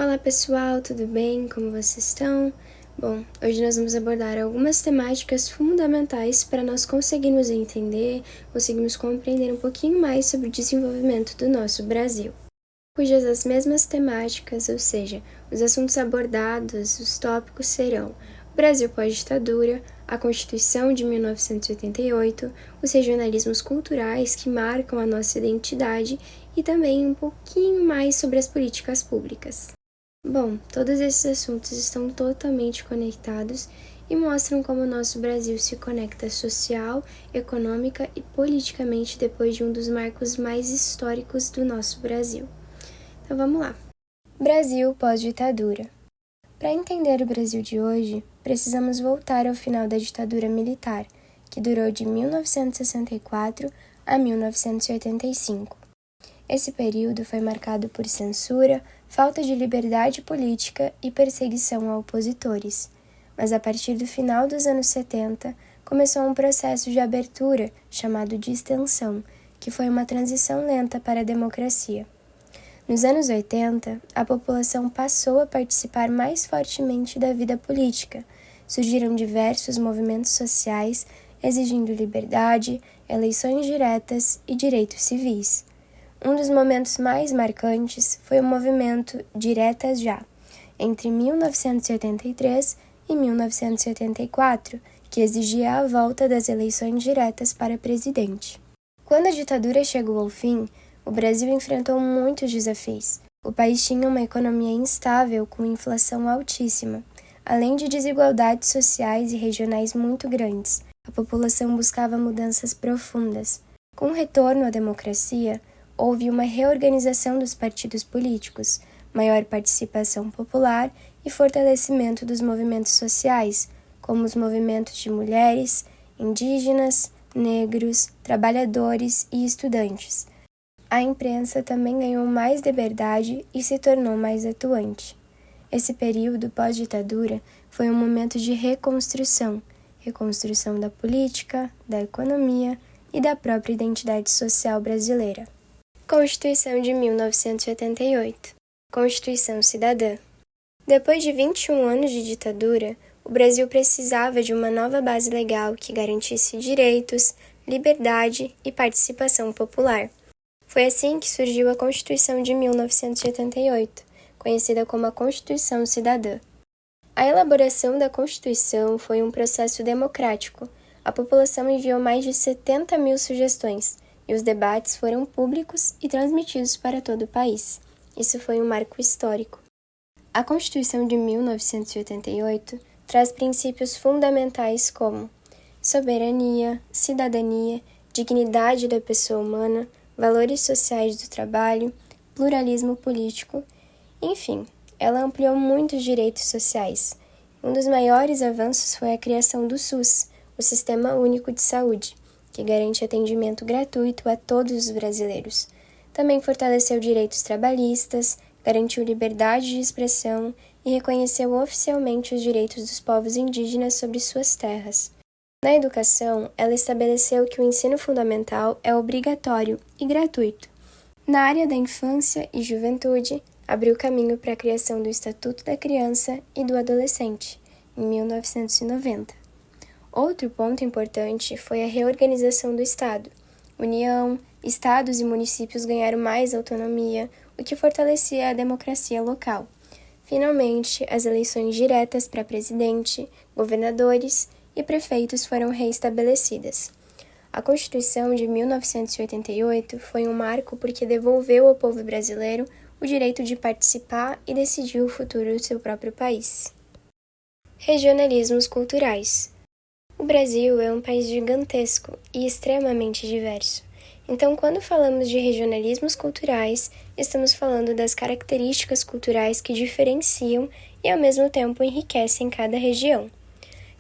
Olá pessoal, tudo bem? Como vocês estão? Bom, hoje nós vamos abordar algumas temáticas fundamentais para nós conseguirmos entender, conseguirmos compreender um pouquinho mais sobre o desenvolvimento do nosso Brasil, cujas as mesmas temáticas, ou seja, os assuntos abordados, os tópicos serão o Brasil pós-ditadura, a Constituição de 1988, os regionalismos culturais que marcam a nossa identidade e também um pouquinho mais sobre as políticas públicas. Bom, todos esses assuntos estão totalmente conectados e mostram como o nosso Brasil se conecta social, econômica e politicamente depois de um dos marcos mais históricos do nosso Brasil. Então vamos lá. Brasil pós-ditadura. Para entender o Brasil de hoje, precisamos voltar ao final da ditadura militar, que durou de 1964 a 1985. Esse período foi marcado por censura, falta de liberdade política e perseguição a opositores. Mas a partir do final dos anos 70, começou um processo de abertura chamado de extensão, que foi uma transição lenta para a democracia. Nos anos 80, a população passou a participar mais fortemente da vida política. Surgiram diversos movimentos sociais exigindo liberdade, eleições diretas e direitos civis. Um dos momentos mais marcantes foi o movimento Diretas Já, entre 1983 e 1984, que exigia a volta das eleições diretas para presidente. Quando a ditadura chegou ao fim, o Brasil enfrentou muitos desafios. O país tinha uma economia instável com inflação altíssima, além de desigualdades sociais e regionais muito grandes. A população buscava mudanças profundas. Com o retorno à democracia, houve uma reorganização dos partidos políticos, maior participação popular e fortalecimento dos movimentos sociais, como os movimentos de mulheres, indígenas, negros, trabalhadores e estudantes. A imprensa também ganhou mais liberdade e se tornou mais atuante. Esse período pós-ditadura foi um momento de reconstrução da política, da economia e da própria identidade social brasileira. Constituição de 1988. Constituição Cidadã. Depois de 21 anos de ditadura, o Brasil precisava de uma nova base legal que garantisse direitos, liberdade e participação popular. Foi assim que surgiu a Constituição de 1988, conhecida como a Constituição Cidadã. A elaboração da Constituição foi um processo democrático. A população enviou mais de 70 mil sugestões, e os debates foram públicos e transmitidos para todo o país. Isso foi um marco histórico. A Constituição de 1988 traz princípios fundamentais como soberania, cidadania, dignidade da pessoa humana, valores sociais do trabalho, pluralismo político, enfim, ela ampliou muitos direitos sociais. Um dos maiores avanços foi a criação do SUS, o Sistema Único de Saúde, que garante atendimento gratuito a todos os brasileiros. Também fortaleceu direitos trabalhistas, garantiu liberdade de expressão e reconheceu oficialmente os direitos dos povos indígenas sobre suas terras. Na educação, ela estabeleceu que o ensino fundamental é obrigatório e gratuito. Na área da infância e juventude, abriu caminho para a criação do Estatuto da Criança e do Adolescente, em 1990. Outro ponto importante foi a reorganização do Estado. União, estados e municípios ganharam mais autonomia, o que fortalecia a democracia local. Finalmente, as eleições diretas para presidente, governadores e prefeitos foram reestabelecidas. A Constituição de 1988 foi um marco porque devolveu ao povo brasileiro o direito de participar e decidir o futuro do seu próprio país. Regionalismos culturais. O Brasil é um país gigantesco e extremamente diverso. Então, quando falamos de regionalismos culturais, estamos falando das características culturais que diferenciam e, ao mesmo tempo, enriquecem cada região.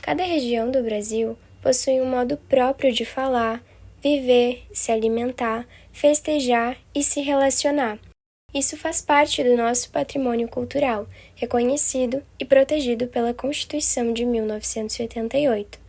Cada região do Brasil possui um modo próprio de falar, viver, se alimentar, festejar e se relacionar. Isso faz parte do nosso patrimônio cultural, reconhecido e protegido pela Constituição de 1988.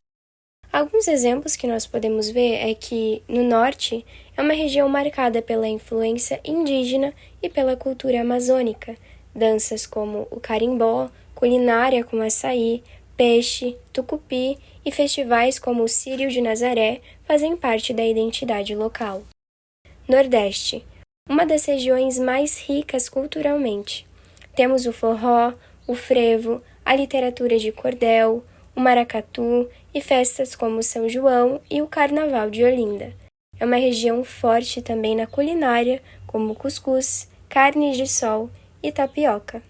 Alguns exemplos que nós podemos ver é que, no norte, é uma região marcada pela influência indígena e pela cultura amazônica, danças como o carimbó, culinária como açaí, peixe, tucupi e festivais como o Círio de Nazaré fazem parte da identidade local. Nordeste, uma das regiões mais ricas culturalmente. Temos o forró, o frevo, a literatura de cordel, o maracatu e festas como São João e o Carnaval de Olinda. É uma região forte também na culinária, como cuscuz, carne de sol e tapioca.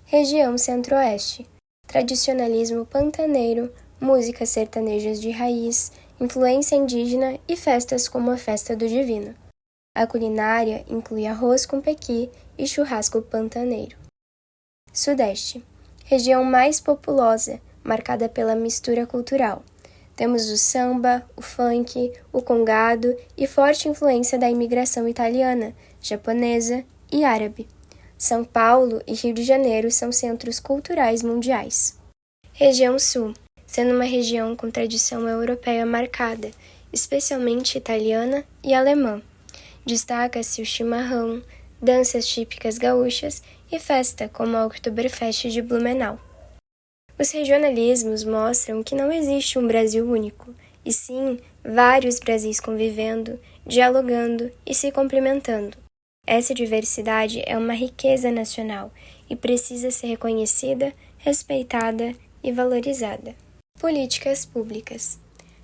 Região Centro-Oeste. Tradicionalismo pantaneiro, músicas sertanejas de raiz, influência indígena e festas como a Festa do Divino. A culinária inclui arroz com pequi e churrasco pantaneiro. Sudeste. Região mais populosa, marcada pela mistura cultural. Temos o samba, o funk, o congado e forte influência da imigração italiana, japonesa e árabe. São Paulo e Rio de Janeiro são centros culturais mundiais. Região Sul, sendo uma região com tradição europeia marcada, especialmente italiana e alemã. Destaca-se o chimarrão, danças típicas gaúchas e festa como a Oktoberfest de Blumenau. Os regionalismos mostram que não existe um Brasil único, e sim vários Brasis convivendo, dialogando e se complementando. Essa diversidade é uma riqueza nacional e precisa ser reconhecida, respeitada e valorizada. Políticas públicas.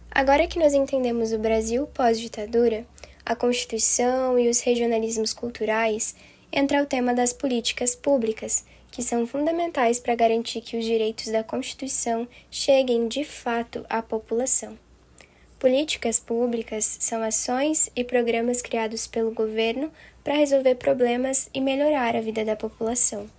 Agora que nós entendemos o Brasil pós-ditadura, a Constituição e os regionalismos culturais, entra o tema das políticas públicas, que são fundamentais para garantir que os direitos da Constituição cheguem de fato à população. Políticas públicas são ações e programas criados pelo governo para resolver problemas e melhorar a vida da população.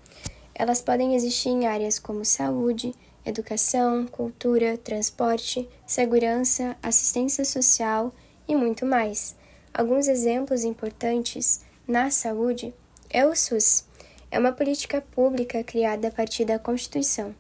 Elas podem existir em áreas como saúde, educação, cultura, transporte, segurança, assistência social e muito mais. Alguns exemplos importantes na saúde é o SUS. É uma política pública criada a partir da Constituição.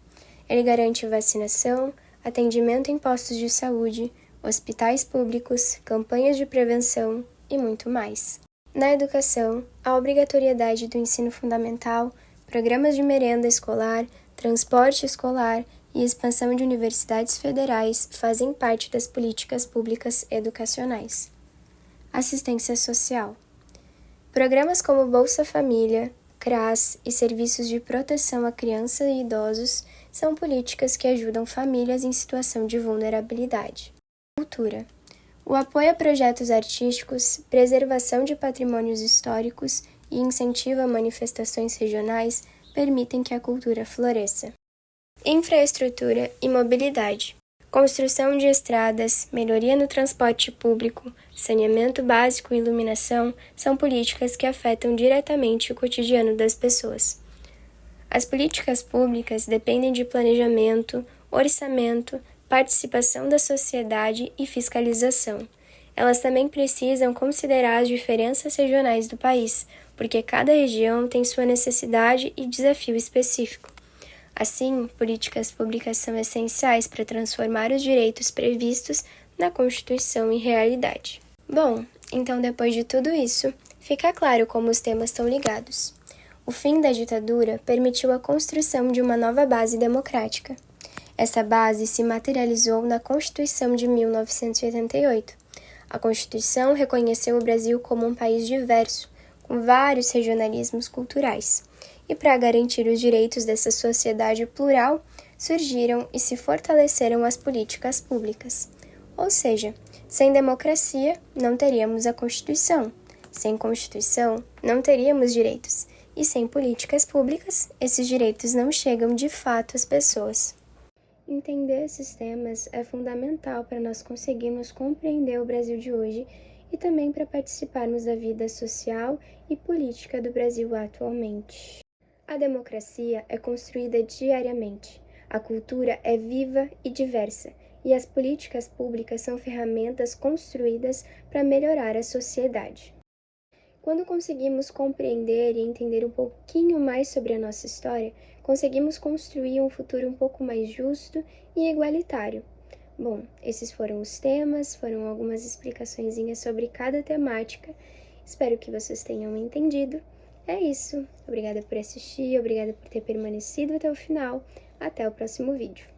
Ele garante vacinação, atendimento em postos de saúde, hospitais públicos, campanhas de prevenção e muito mais. Na educação, a obrigatoriedade do ensino fundamental, programas de merenda escolar, transporte escolar e expansão de universidades federais fazem parte das políticas públicas educacionais. Assistência social. Programas como Bolsa Família, CRAS e serviços de proteção a crianças e idosos são políticas que ajudam famílias em situação de vulnerabilidade. Cultura. O apoio a projetos artísticos, preservação de patrimônios históricos e incentivo a manifestações regionais permitem que a cultura floresça. Infraestrutura e mobilidade. Construção de estradas, melhoria no transporte público, saneamento básico e iluminação são políticas que afetam diretamente o cotidiano das pessoas. As políticas públicas dependem de planejamento, orçamento, participação da sociedade e fiscalização. Elas também precisam considerar as diferenças regionais do país, porque cada região tem sua necessidade e desafio específico. Assim, políticas públicas são essenciais para transformar os direitos previstos na Constituição em realidade. Bom, então depois de tudo isso, fica claro como os temas estão ligados. O fim da ditadura permitiu a construção de uma nova base democrática. Essa base se materializou na Constituição de 1988. A Constituição reconheceu o Brasil como um país diverso, com vários regionalismos culturais. E para garantir os direitos dessa sociedade plural, surgiram e se fortaleceram as políticas públicas. Ou seja, sem democracia, não teríamos a Constituição. Sem Constituição, não teríamos direitos. E sem políticas públicas, esses direitos não chegam de fato às pessoas. Entender esses temas é fundamental para nós conseguirmos compreender o Brasil de hoje e também para participarmos da vida social e política do Brasil atualmente. A democracia é construída diariamente, a cultura é viva e diversa, e as políticas públicas são ferramentas construídas para melhorar a sociedade. Quando conseguimos compreender e entender um pouquinho mais sobre a nossa história, conseguimos construir um futuro um pouco mais justo e igualitário. Bom, esses foram os temas, foram algumas explicaçõezinhas sobre cada temática. Espero que vocês tenham entendido É isso. Obrigada por assistir, obrigada por ter permanecido até o final. Até o próximo vídeo.